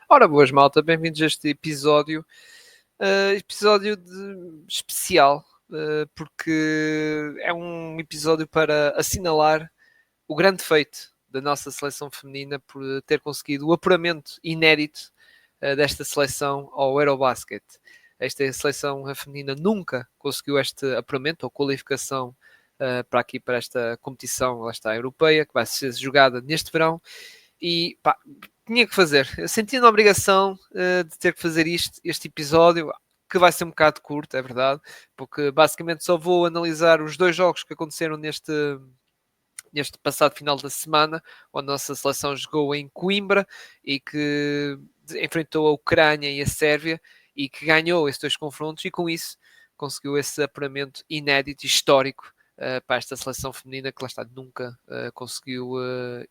Ora, boas malta, bem-vindos a este episódio, especial, porque é um episódio para assinalar o grande feito da nossa seleção feminina por ter conseguido o apuramento inédito desta seleção ao Eurobasket. Esta seleção feminina nunca conseguiu este apuramento ou qualificação para esta competição, lá está, europeia, que vai ser jogada neste verão. E pá, tinha que fazer. Eu senti a obrigação de ter que fazer este episódio, que vai ser um bocado curto, é verdade, porque basicamente só vou analisar os dois jogos que aconteceram neste passado final da semana, onde a nossa seleção jogou em Coimbra e que enfrentou a Ucrânia e a Sérvia e que ganhou esses dois confrontos e com isso conseguiu esse apuramento inédito, histórico, para esta seleção feminina que lá está, nunca conseguiu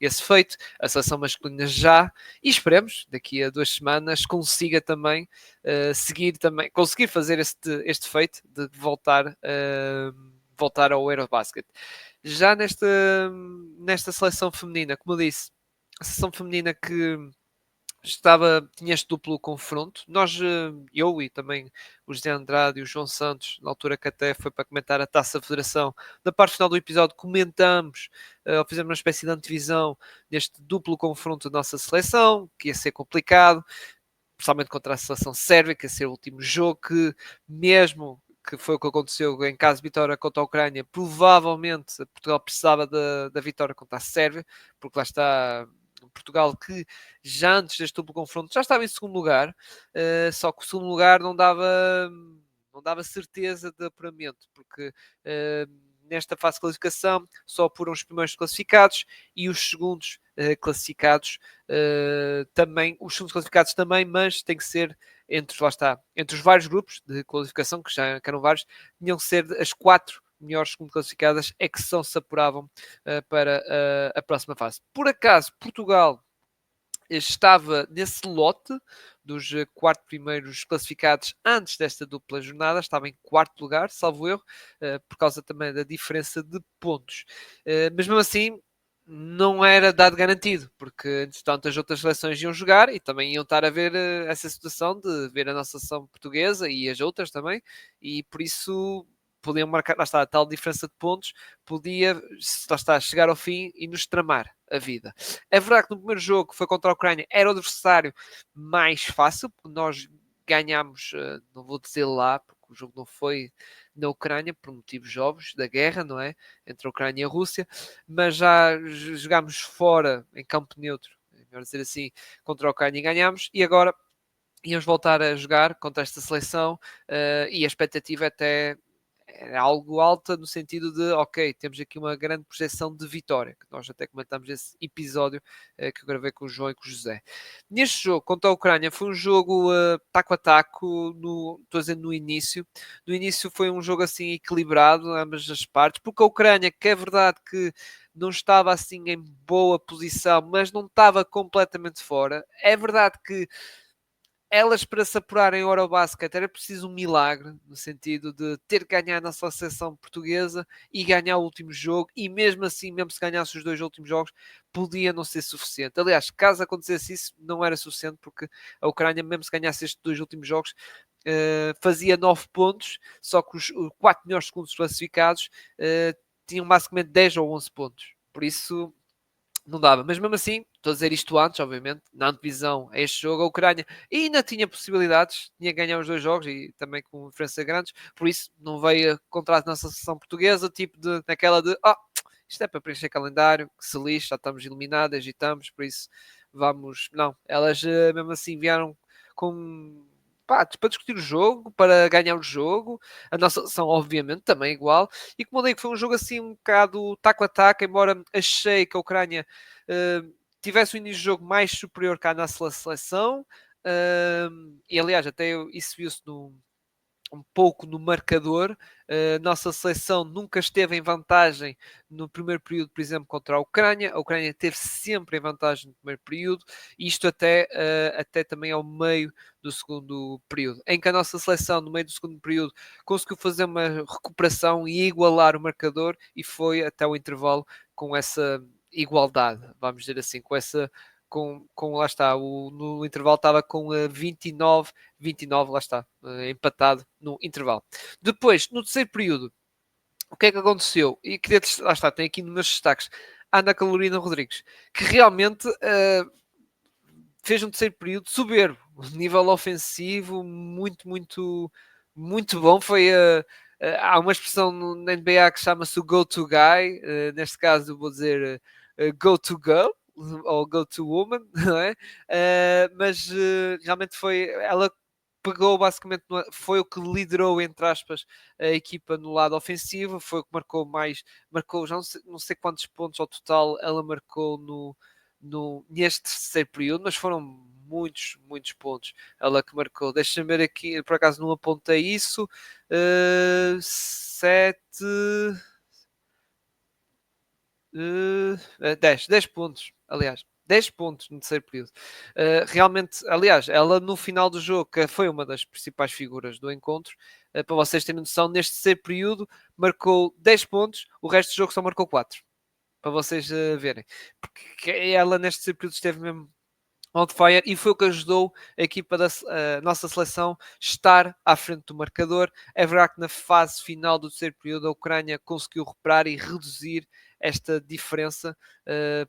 esse feito. A seleção masculina já, e esperemos daqui a 2 semanas consiga também seguir também, conseguir fazer este feito de voltar ao Eurobasket. Já nesta seleção feminina, como eu disse, a seleção feminina que tinha este duplo confronto. Nós, eu e também o José Andrade e o João Santos, na altura que até foi para comentar a Taça Federação, na parte final do episódio comentamos, ou fizemos uma espécie de antevisão neste duplo confronto da nossa seleção, que ia ser complicado, principalmente contra a seleção sérvia, que ia ser o último jogo, que mesmo que foi o que aconteceu em caso de vitória contra a Ucrânia, provavelmente Portugal precisava da vitória contra a Sérvia, porque lá está Portugal que já antes deste duplo confronto já estava em segundo lugar, só que o segundo lugar não dava certeza de apuramento, porque nesta fase de classificação só apuram os primeiros classificados e os segundos classificados também, os segundos classificados também, mas tem que ser lá está, entre os vários grupos de qualificação, que já eram vários, tinham que ser as 4 melhores segundo classificadas é que só se apuravam para a próxima fase. Por acaso, Portugal estava nesse lote dos 4 primeiros classificados antes desta dupla jornada, estava em quarto lugar, salvo erro, por causa também da diferença de pontos. Mas mesmo assim, não era dado garantido, porque entretanto as outras seleções iam jogar e também iam estar a ver essa situação de ver a nossa seleção portuguesa e as outras também, e por isso podiam marcar, lá está, a tal diferença de pontos, podia, lá está, chegar ao fim e nos tramar a vida. É verdade que no primeiro jogo, que foi contra a Ucrânia, era o adversário mais fácil, porque nós ganhámos, não vou dizer lá, porque o jogo não foi na Ucrânia, por motivos óbvios, da guerra, não é? Entre a Ucrânia e a Rússia, mas já jogámos fora, em campo neutro, é melhor dizer assim, contra a Ucrânia e ganhámos, e agora íamos voltar a jogar contra esta seleção, e a expectativa até era algo alta no sentido de, ok, temos aqui uma grande projeção de vitória, que nós até comentamos esse episódio que eu gravei com o João e com o José. Neste jogo contra a Ucrânia foi um jogo taco a taco, estou a dizer no início. No início foi um jogo assim equilibrado, ambas as partes, porque a Ucrânia, que é verdade que não estava assim em boa posição, mas não estava completamente fora. É verdade que elas para se apurarem ao Eurobasket era preciso um milagre, no sentido de ter que ganhar na seleção portuguesa e ganhar o último jogo, e mesmo assim, mesmo se ganhasse os 2 últimos jogos, podia não ser suficiente. Aliás, caso acontecesse isso, não era suficiente, porque a Ucrânia, mesmo se ganhasse estes 2 últimos jogos, fazia 9 pontos, só que os 4 melhores segundos classificados tinham basicamente 10 ou 11 pontos. Por isso, não dava. Mas mesmo assim, estou a dizer isto antes, obviamente, na antevisão a este jogo, a Ucrânia ainda tinha possibilidades, tinha que ganhar os 2 jogos e também com diferença grandes, por isso não veio contrato na seleção portuguesa, tipo naquela de isto é para preencher calendário, que se lixe, já estamos eliminados, agitamos, por isso vamos. Não, elas mesmo assim vieram com. Pá, para discutir o jogo, para ganhar o jogo, a nossa seleção, obviamente, também igual. E como eu digo, foi um jogo assim um bocado taco a taco, embora achei que a Ucrânia tivesse um início de jogo mais superior que a nossa seleção. E aliás, até isso viu-se um pouco no marcador. A nossa seleção nunca esteve em vantagem no primeiro período, por exemplo, contra a Ucrânia. A Ucrânia teve sempre em vantagem no primeiro período, isto até também ao meio do segundo período, em que a nossa seleção, no meio do segundo período, conseguiu fazer uma recuperação e igualar o marcador, e foi até o intervalo com essa igualdade, vamos dizer assim, com essa lá está, no intervalo estava com 29, lá está, empatado no intervalo. Depois, no terceiro período, o que é que aconteceu? E queria, lá está, tem aqui nos meus destaques, a Ana Carolina Rodrigues, que realmente fez um terceiro período soberbo, nível ofensivo, muito bom. Foi há uma expressão na NBA que chama-se o go-to guy, neste caso vou dizer go-to girl ou go-to woman, não é? Mas realmente foi ela pegou basicamente, foi o que liderou, entre aspas, a equipa no lado ofensivo, foi o que marcou mais, marcou já não sei quantos pontos ao total ela marcou neste terceiro período, mas foram muitos pontos. Ela que marcou, deixa-me ver aqui, por acaso não apontei isso, 7, 10 pontos, aliás. 10 pontos no terceiro período. Realmente, aliás, ela no final do jogo, que foi uma das principais figuras do encontro, para vocês terem noção, neste terceiro período marcou 10 pontos, o resto do jogo só marcou 4 para vocês verem. Porque ela neste terceiro período esteve mesmo on fire e foi o que ajudou a equipa da nossa seleção estar à frente do marcador. É verdade que na fase final do terceiro período a Ucrânia conseguiu recuperar e reduzir esta diferença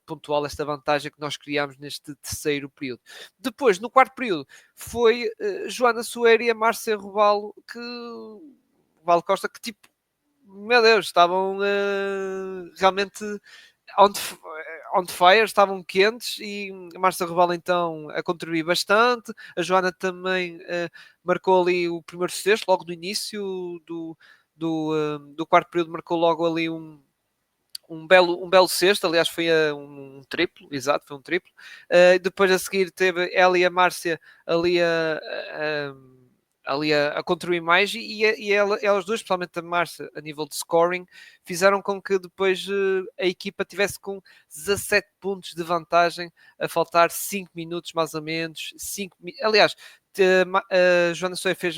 pontual, esta vantagem que nós criámos neste terceiro período. Depois, no quarto período, foi Joana Soeiro e a Márcia Robalo que Valo Costa, que tipo, meu Deus, estavam realmente on, on fire, estavam quentes e a Márcia Rebelo então a contribuir bastante. A Joana também marcou ali o primeiro sexto, logo no início do quarto período, marcou logo ali um belo sexto, aliás foi um triplo, exato, foi um triplo. Depois a seguir teve ela e a Márcia ali a contribuir mais e elas duas, especialmente a Márcia, a nível de scoring, fizeram com que depois a equipa tivesse com 17 pontos de vantagem, a faltar 5 minutos mais ou menos. Aliás, a Joana Soia fez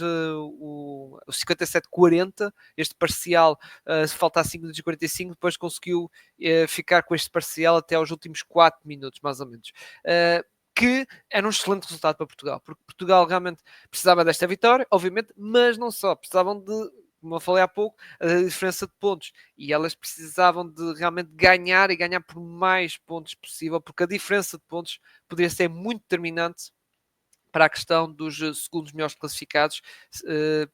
o 57-40, este parcial, se faltar 5 minutos e 45, depois conseguiu ficar com este parcial até aos últimos 4 minutos, mais ou menos. Que era um excelente resultado para Portugal, porque Portugal realmente precisava desta vitória, obviamente, mas não só, precisavam de, como eu falei há pouco, a diferença de pontos, e elas precisavam de realmente ganhar e ganhar por mais pontos possível, porque a diferença de pontos poderia ser muito determinante para a questão dos segundos melhores classificados,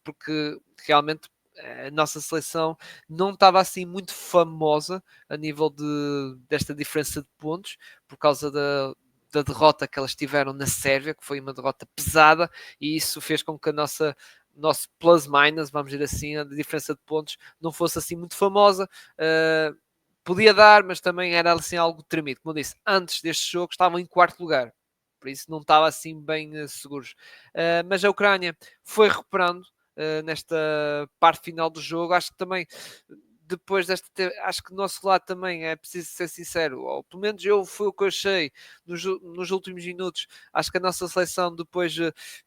porque realmente a nossa seleção não estava assim muito famosa a nível desta diferença de pontos, por causa da derrota que elas tiveram na Sérvia, que foi uma derrota pesada, e isso fez com que nosso plus-minus, vamos dizer assim, a diferença de pontos não fosse assim muito famosa. Podia dar, mas também era assim algo tremido. Como eu disse, antes deste jogo estavam em quarto lugar, por isso não estava assim bem seguros. Mas a Ucrânia foi recuperando nesta parte final do jogo. Acho que também depois acho que do nosso lado também é preciso ser sincero, ou pelo menos foi o que eu achei nos últimos minutos. Acho que a nossa seleção depois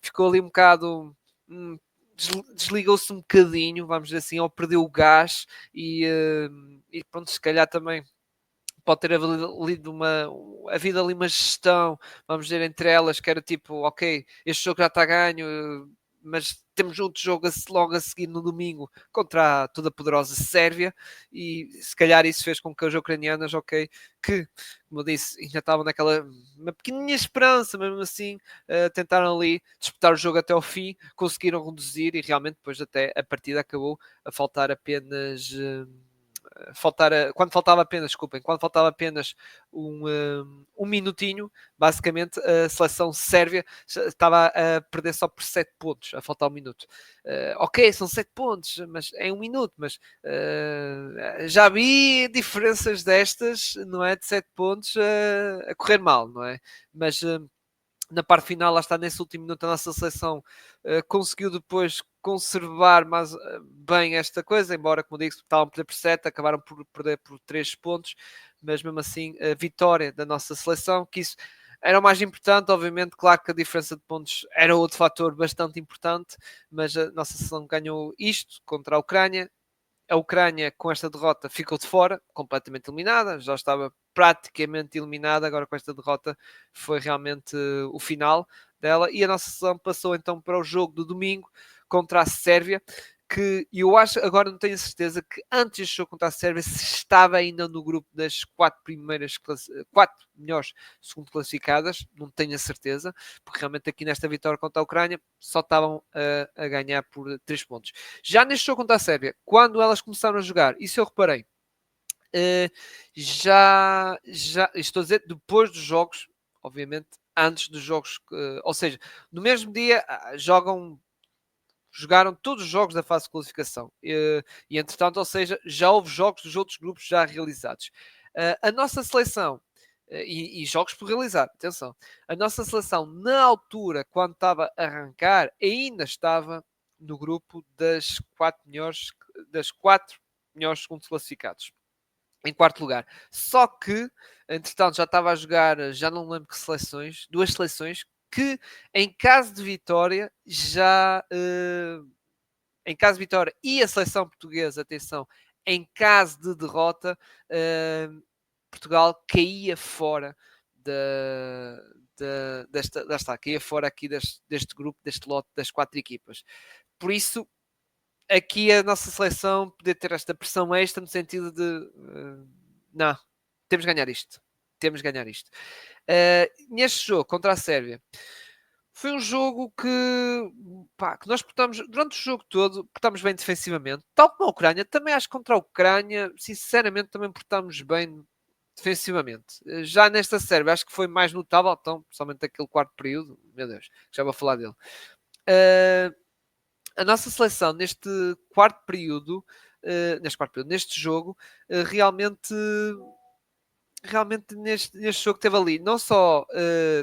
ficou ali um bocado. Desligou-se um bocadinho, vamos dizer assim, ou perdeu o gás e pronto, se calhar também pode ter havido ali uma gestão, vamos dizer, entre elas, que era tipo, ok, este jogo já está ganho, mas temos outro jogo logo a seguir no domingo contra a toda poderosa Sérvia, e se calhar isso fez com que as ucranianas, ok, que, como eu disse, ainda estavam naquela uma pequeninha esperança, mesmo assim, tentaram ali disputar o jogo até ao fim, conseguiram reduzir e realmente depois até a partida acabou a faltar apenas quando faltava apenas, desculpem, quando faltava apenas um minutinho, basicamente a seleção sérvia estava a perder só por 7 pontos, a faltar um minuto. Ok, são 7 pontos, mas é um minuto, mas já vi diferenças destas, não é? De 7 pontos a correr mal, não é? Mas na parte final, lá está, nesse último minuto, a nossa seleção conseguiu depois conservar mais bem esta coisa, embora, como digo, estavam a perder por 7, acabaram por perder por 3 pontos, mas mesmo assim, a vitória da nossa seleção, que isso era o mais importante, obviamente, claro que a diferença de pontos era outro fator bastante importante, mas a nossa seleção ganhou isto contra a Ucrânia. A Ucrânia, com esta derrota, ficou de fora, completamente eliminada, já estava praticamente eliminada. Agora com esta derrota foi realmente o final dela. E a nossa seleção passou então para o jogo do domingo contra a Sérvia, que eu acho, agora não tenho certeza, que antes deste jogo contra a Sérvia se estava ainda no grupo das 4 melhores segundo classificadas, não tenho a certeza, porque realmente aqui nesta vitória contra a Ucrânia só estavam a ganhar por 3 pontos. Já neste jogo contra a Sérvia, quando elas começaram a jogar, isso eu reparei, já estou a dizer depois dos jogos, obviamente antes dos jogos, ou seja, no mesmo dia jogaram todos os jogos da fase de qualificação. E entretanto, ou seja, já houve jogos dos outros grupos já realizados. A nossa seleção, e jogos por realizar, atenção, a nossa seleção, na altura, quando estava a arrancar, ainda estava no grupo das 4 melhores segundos classificados. Em quarto lugar. Só que, entretanto, já estava a jogar, já não lembro que seleções, 2 seleções, que em caso de vitória em caso de vitória e a seleção portuguesa, atenção, em caso de derrota, Portugal caía fora caía fora aqui deste grupo, deste lote das 4 equipas. Por isso, aqui a nossa seleção poder ter esta pressão extra no sentido de não, temos de ganhar isto. Temos de ganhar isto. Neste jogo contra a Sérvia, foi um jogo que nós portamos, durante o jogo todo, portamos bem defensivamente. Tal como a Ucrânia, também acho que contra a Ucrânia, sinceramente, também portamos bem defensivamente. Já nesta Sérvia, acho que foi mais notável, então, principalmente aquele quarto período, meu Deus, já vou falar dele. A nossa seleção neste jogo, realmente neste jogo teve ali, não só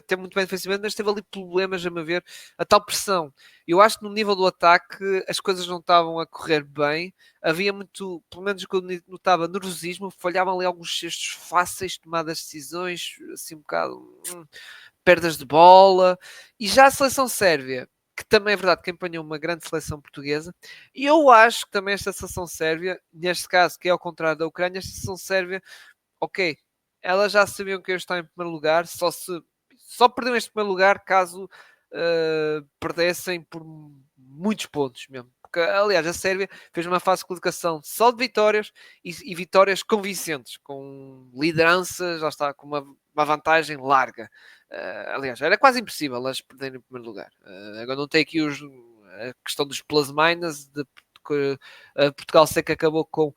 teve muito bem defensivamente, mas teve ali problemas, a meu ver, a tal pressão. Eu acho que no nível do ataque as coisas não estavam a correr bem, havia muito, pelo menos o que eu notava, nervosismo, falhavam ali alguns cestos fáceis, tomadas de decisões, assim um bocado, perdas de bola, e já a seleção sérvia, que também é verdade que empanhou uma grande seleção portuguesa, e eu acho que também esta seleção sérvia, neste caso, que é ao contrário da Ucrânia, esta seleção sérvia, ok, elas já sabiam que eu estava em primeiro lugar, só perderam este primeiro lugar caso perdessem por muitos pontos mesmo. Porque, aliás, a Sérvia fez uma fase de qualificação só de vitórias e vitórias convincentes, com lideranças, já está, com uma vantagem larga. Aliás, era quase impossível elas perderem o primeiro lugar. Agora não tem aqui a questão dos plus minus, que Portugal sei que acabou com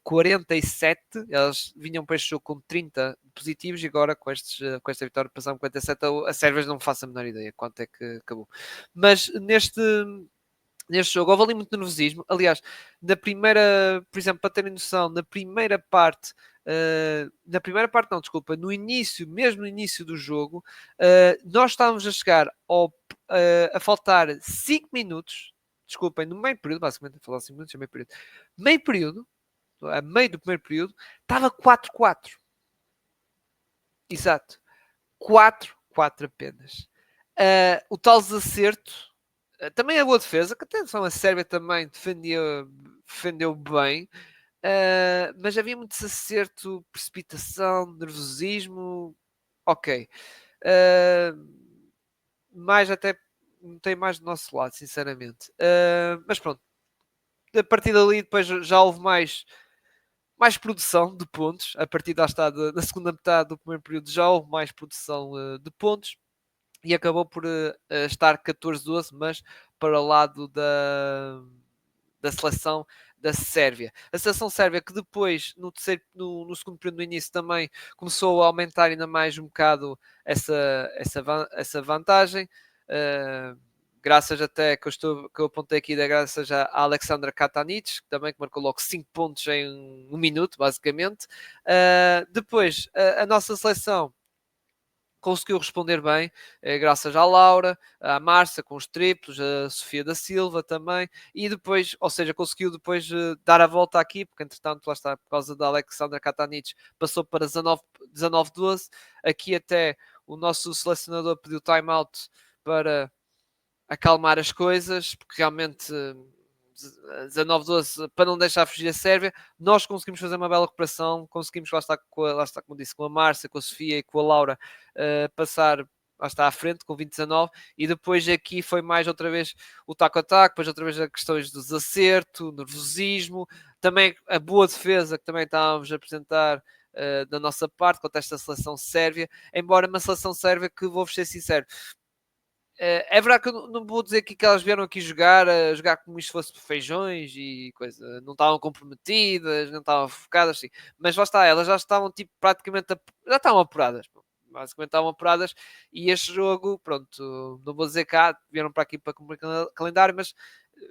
47, elas vinham para este jogo com 30 positivos e agora com esta vitória passaram 47. A Sérvia não faço a menor ideia quanto é que acabou. Mas neste jogo houve ali muito nervosismo. Aliás, por exemplo, para terem noção, não, desculpa, mesmo no início do jogo, nós estávamos a chegar a faltar 5 minutos, desculpem, no meio período, basicamente, a falar 5 minutos, é meio período, a meio do primeiro período, estava 4-4. Exato. 4-4 apenas. O tal desacerto, também a boa defesa, que atenção, a Sérvia também defendeu bem, mas havia muito desacerto, precipitação, nervosismo, ok. Mais até não tem mais do nosso lado, sinceramente. Mas pronto, a partir dali depois já houve mais produção de pontos. A partir da segunda metade do primeiro período já houve mais produção de pontos e acabou por estar 14-12, mas para o lado da seleção da Sérvia. A seleção sérvia que depois, no segundo período, no início, também começou a aumentar ainda mais um bocado essa vantagem. Graças até que eu apontei aqui, graças a Alexandra Katanic, que também marcou logo 5 pontos em um minuto, basicamente. Depois, a nossa seleção conseguiu responder bem, graças à Laura, à Márcia com os triplos, a Sofia da Silva também, e depois, ou seja, conseguiu depois dar a volta aqui, porque entretanto, lá está, por causa da Alexandra Katanic, passou para 19-12. Aqui até o nosso selecionador pediu time-out para acalmar as coisas, porque realmente 19-12 para não deixar fugir a Sérvia. Nós conseguimos fazer uma bela recuperação, conseguimos, lá está, como disse, com a Márcia, com a Sofia e com a Laura, passar, lá está, à frente com 20-19, e depois aqui foi mais outra vez o taco-a-taco, depois outra vez as questões do desacerto, nervosismo, também a boa defesa que também estávamos a apresentar da nossa parte contra esta seleção sérvia, embora uma seleção sérvia que, vou-vos ser sincero, é verdade que eu não vou dizer que elas vieram aqui jogar como isto fosse feijões e coisa, não estavam comprometidas, não estavam focadas, assim. Mas lá está, elas já estavam tipo praticamente, já estavam apuradas, basicamente estavam apuradas, e este jogo, pronto, não vou dizer cá, vieram para aqui para cumprir calendário, mas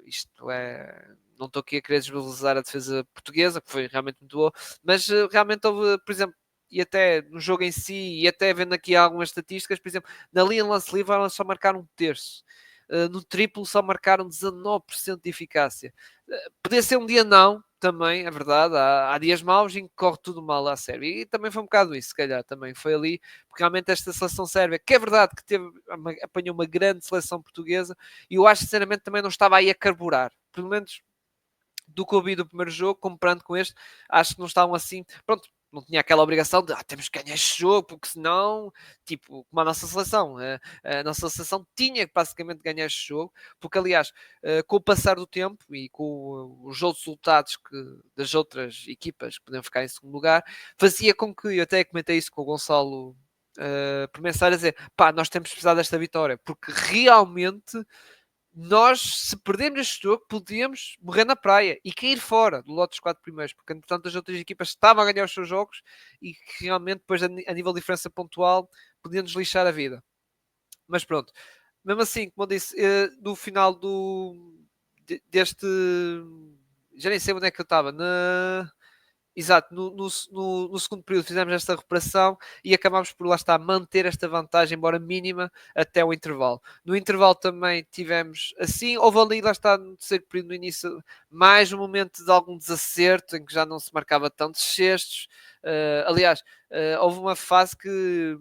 isto é, não estou aqui a querer desvalorizar a defesa portuguesa, que foi realmente muito boa, mas realmente houve, por exemplo, e até no jogo em si, e até vendo aqui algumas estatísticas, por exemplo, na linha de lance livre elas só marcaram um terço. No triplo só marcaram 19% de eficácia. Podia ser um dia não, também, é verdade. Há dias maus em que corre tudo mal à Sérvia. E também foi um bocado isso, se calhar, também foi ali, porque realmente esta seleção sérvia, que é verdade que apanhou uma grande seleção portuguesa, e eu acho sinceramente também não estava aí a carburar. Pelo menos do que eu vi do primeiro jogo, comparando com este, acho que não estavam assim. Pronto, não tinha aquela obrigação de temos que ganhar este jogo, porque senão, tipo, como a nossa seleção, a nossa seleção tinha que basicamente ganhar este jogo, porque aliás, com o passar do tempo e com os outros resultados das outras equipas que podiam ficar em segundo lugar, fazia com que, eu até comentei isso com o Gonçalo por mensagem, a dizer, pá, nós temos precisado desta vitória, porque realmente nós, se perdermos este jogo, podíamos morrer na praia e cair fora do lote dos 4 primeiros, porque, entretanto, as outras equipas estavam a ganhar os seus jogos e que realmente, depois, a nível de diferença pontual, podiam-nos lixar a vida. Mas pronto, mesmo assim, como eu disse, no final deste. Já nem sei onde é que eu estava. Exato, no segundo período fizemos esta recuperação e acabámos por, lá está, manter esta vantagem, embora mínima, até o intervalo. No intervalo também tivemos, assim, houve ali, lá está, no terceiro período, no início, mais um momento de algum desacerto, em que já não se marcava tantos cestos. Aliás, houve uma fase que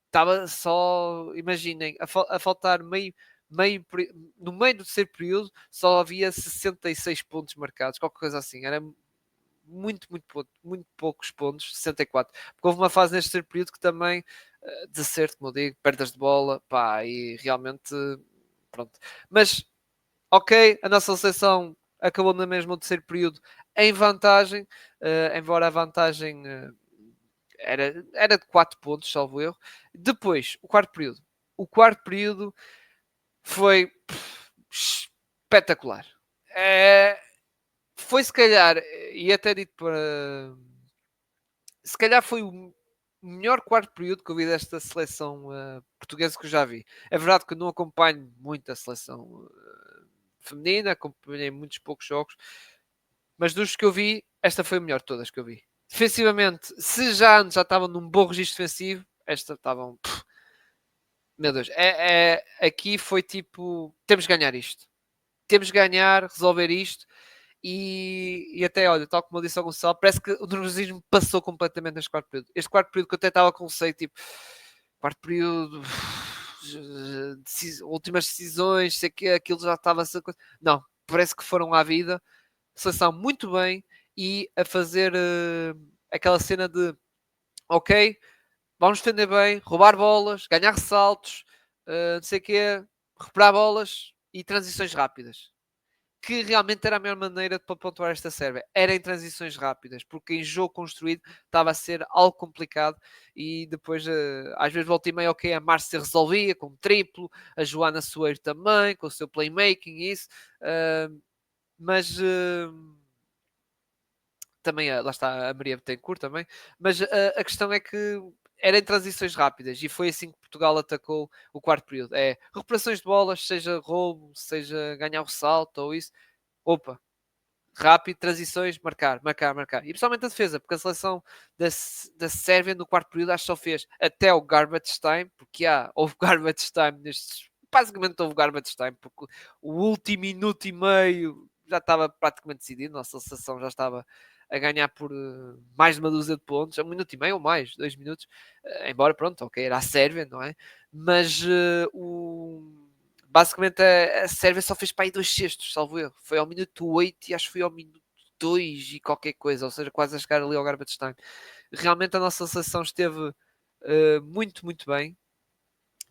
estava só, imaginem, a faltar meio, no meio do terceiro período, só havia 66 pontos marcados, qualquer coisa assim, era muito poucos pontos, 64. Porque houve uma fase neste terceiro período que também desacerto, como eu digo, perdas de bola, pá, e realmente pronto. Mas ok, a nossa seleção acabou na mesma o terceiro período em vantagem, embora a vantagem era de 4 pontos, salvo erro. Depois, o quarto período. O quarto período foi espetacular. Foi se calhar, e até dito para. Se calhar foi o melhor quarto período que eu vi desta seleção portuguesa que eu já vi. É verdade que eu não acompanho muito a seleção feminina, acompanhei muitos poucos jogos, mas dos que eu vi, esta foi a melhor de todas que eu vi. Defensivamente, se já antes já estavam num bom registro defensivo, esta estavam. Meu Deus, aqui foi tipo: temos que ganhar isto, temos que ganhar, resolver isto. E até, olha, tal como eu disse ao Gonçalo, parece que o nervosismo passou completamente neste quarto período. Este quarto período que eu até estava com receio, tipo, quarto período, últimas decisões, sei que aquilo já estava a ser coisa. Não, parece que foram à vida, seleção muito bem e a fazer aquela cena de ok, vamos defender bem, roubar bolas, ganhar ressaltos, não sei o quê, recuperar bolas e transições rápidas, que realmente era a melhor maneira para pontuar esta Sérvia. Era em transições rápidas, porque em jogo construído estava a ser algo complicado e depois, às vezes, volta e meia, ok, a Márcia resolvia com triplo, a Joana Soeiro também, com o seu playmaking e isso, mas também, lá está, a Maria Betancourt também, mas a questão é que era em transições rápidas e foi assim que Portugal atacou o quarto período. É recuperações de bolas, seja roubo, seja ganhar o salto ou isso. Opa, rápido, transições, marcar. E principalmente a defesa, porque a seleção da Sérvia no quarto período acho que só fez até o garbage time, porque houve garbage time nestes. Basicamente houve garbage time, porque o último minuto e meio já estava praticamente decidido, a nossa seleção já estava a ganhar por mais de uma dúzia de pontos, 1 minuto e meio ou mais, 2 minutos, embora pronto, ok, era a Sérvia, não é? Mas basicamente a Sérvia só fez para aí 2 cestos, salvo erro. Foi ao minuto 8 e acho que foi ao minuto 2 e qualquer coisa, ou seja, quase a chegar ali ao garbage time. Realmente a nossa seleção esteve muito, muito bem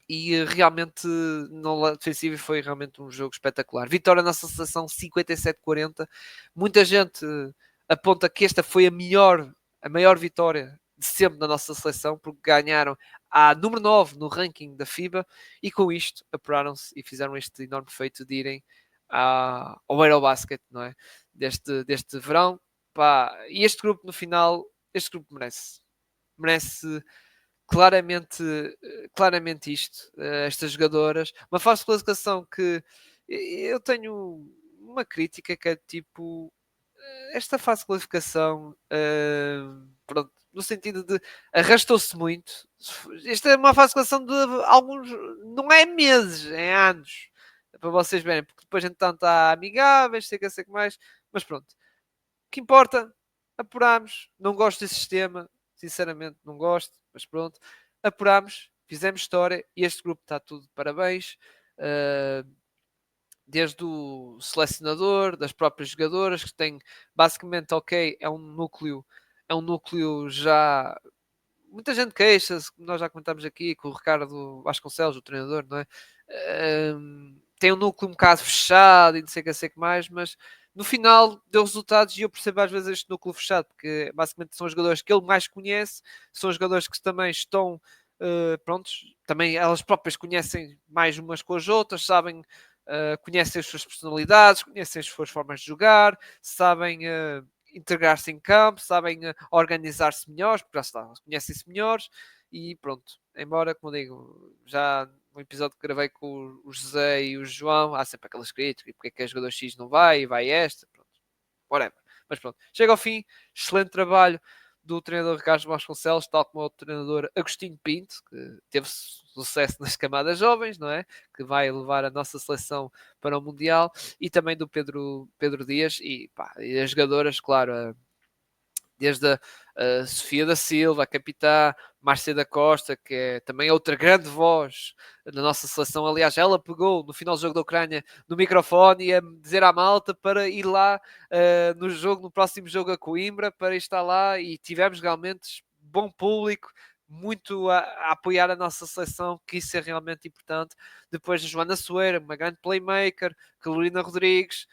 e realmente no lado defensivo foi realmente um jogo espetacular. Vitória na nossa seleção 57-40. Muita gente aponta que esta foi a maior vitória de sempre da nossa seleção, porque ganharam a número 9 no ranking da FIBA e com isto apuraram-se e fizeram este enorme feito de irem ao Eurobasket, não é? Deste verão. Pá, e este grupo no final, este grupo merece claramente isto, estas jogadoras. Uma fase de classificação que eu tenho uma crítica que é tipo esta fase de qualificação, pronto, no sentido de arrastou-se muito. Esta é uma fase de qualificação de alguns, não é meses, é anos, para vocês verem, porque depois entretanto há amigáveis, sei que mais, mas pronto. O que importa, apurámos. Não gosto desse sistema, sinceramente não gosto, mas pronto. Apurámos, fizemos história e este grupo está tudo de parabéns. Desde o selecionador, das próprias jogadoras, que tem basicamente, ok, é um núcleo já. Muita gente queixa-se, como nós já comentámos aqui, com o Ricardo Vasconcelos, o treinador, não é? Tem um núcleo um bocado fechado e não sei o que mais, mas no final deu resultados e eu percebo às vezes este núcleo fechado, porque basicamente são os jogadores que ele mais conhece, são os jogadores que também estão prontos, também elas próprias conhecem mais umas com as outras, sabem, conhecem as suas personalidades, conhecem as suas formas de jogar, sabem integrar-se em campo, sabem organizar-se melhores, porque já está, conhecem-se melhores e pronto. Embora, como digo, já no episódio que gravei com o José e o João, há sempre aquelas críticas, porque é que a jogador X não vai e vai esta, pronto, whatever. Mas pronto, chega ao fim, excelente trabalho do treinador Ricardo Vasconcelos, tal como o treinador Agostinho Pinto, que teve sucesso nas camadas jovens, não é? Que vai levar a nossa seleção para o Mundial, e também do Pedro Dias, e, pá, e as jogadoras, claro, desde a Sofia da Silva, a capitã, Márcia da Costa, que é também outra grande voz da nossa seleção. Aliás, ela pegou no final do jogo da Ucrânia no microfone e a dizer à malta para ir lá no próximo jogo a Coimbra, para estar lá, e tivemos realmente bom público, muito a apoiar a nossa seleção, que isso é realmente importante. Depois a Joana Soeira, uma grande playmaker, Carolina Rodrigues,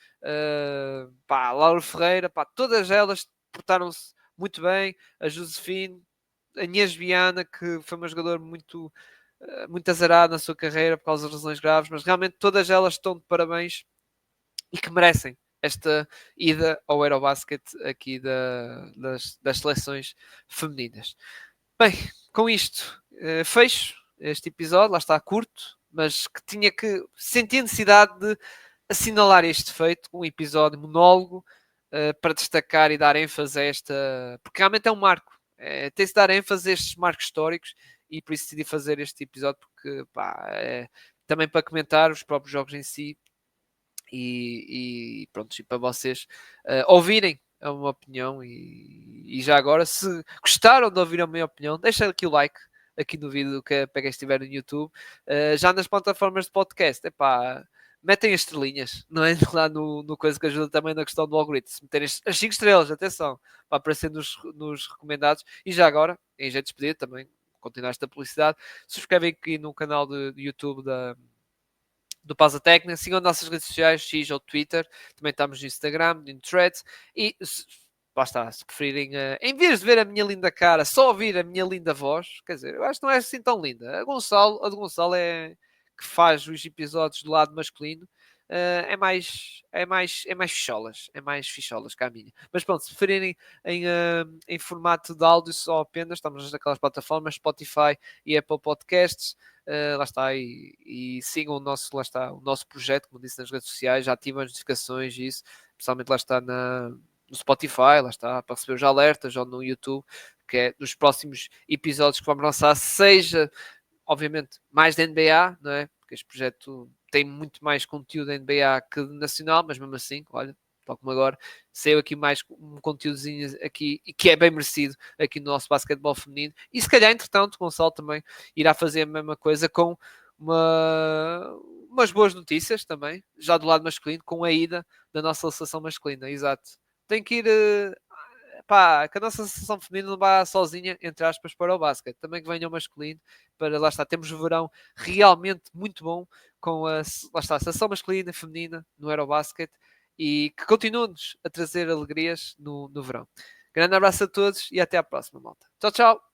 Laura Ferreira, todas elas portaram-se muito bem. A Josefine, a Inês Viana, que foi uma jogadora muito azarada na sua carreira por causa de lesões graves, mas realmente todas elas estão de parabéns e que merecem esta ida ao Eurobasket aqui das seleções femininas. Bem, com isto fecho este episódio, lá está curto, mas que tinha que sentir a necessidade de assinalar este feito com um episódio monólogo para destacar e dar ênfase a esta, porque realmente é um marco. Tem-se de dar ênfase a estes marcos históricos e por isso decidi fazer este episódio, porque também para comentar os próprios jogos em si e pronto, e para vocês ouvirem a minha opinião e já agora, se gostaram de ouvir a minha opinião, deixem aqui o like aqui no vídeo que para quem estiver no YouTube, já nas plataformas de podcast, metem as estrelinhas, não é? Lá no coisa que ajuda também na questão do algoritmo. Se meterem as 5 estrelas, atenção, para aparecer nos recomendados. E já agora, em jeito de despedir também, continuar esta publicidade, subscrevem aqui no canal de YouTube do Pausa Técnica, sigam as nossas redes sociais, X ou Twitter, também estamos no Instagram, no Threads, e basta, se preferirem, em vez de ver a minha linda cara, só ouvir a minha linda voz, quer dizer, eu acho que não é assim tão linda. A de Gonçalo é que faz os episódios do lado masculino, é mais ficholas que a minha. Mas pronto, se preferirem em formato de áudio só apenas, estamos naquelas plataformas Spotify e Apple Podcasts. Lá está, e sigam o nosso projeto, como disse nas redes sociais, já ativam as notificações e isso, principalmente lá está no Spotify, lá está, para receber os alertas, ou no YouTube, que é dos próximos episódios que vamos lançar, seja, obviamente, mais da NBA, não é? Porque este projeto tem muito mais conteúdo da NBA que de nacional, mas mesmo assim, olha, tal como agora, saiu aqui mais um conteúdozinho aqui, e que é bem merecido aqui no nosso basquetebol feminino, e se calhar, entretanto, o Gonçalo também irá fazer a mesma coisa com uma umas boas notícias também, já do lado masculino, com a ida da nossa seleção masculina, exato. Tem que ir, pá, que a nossa seleção feminina não vá sozinha, entre aspas, para o basquete. Também que venha o masculino, para lá está, temos o verão realmente muito bom com lá está, a seleção masculina e feminina no Eurobasket e que continue-nos a trazer alegrias no verão. Grande abraço a todos e até à próxima, malta. Tchau, tchau!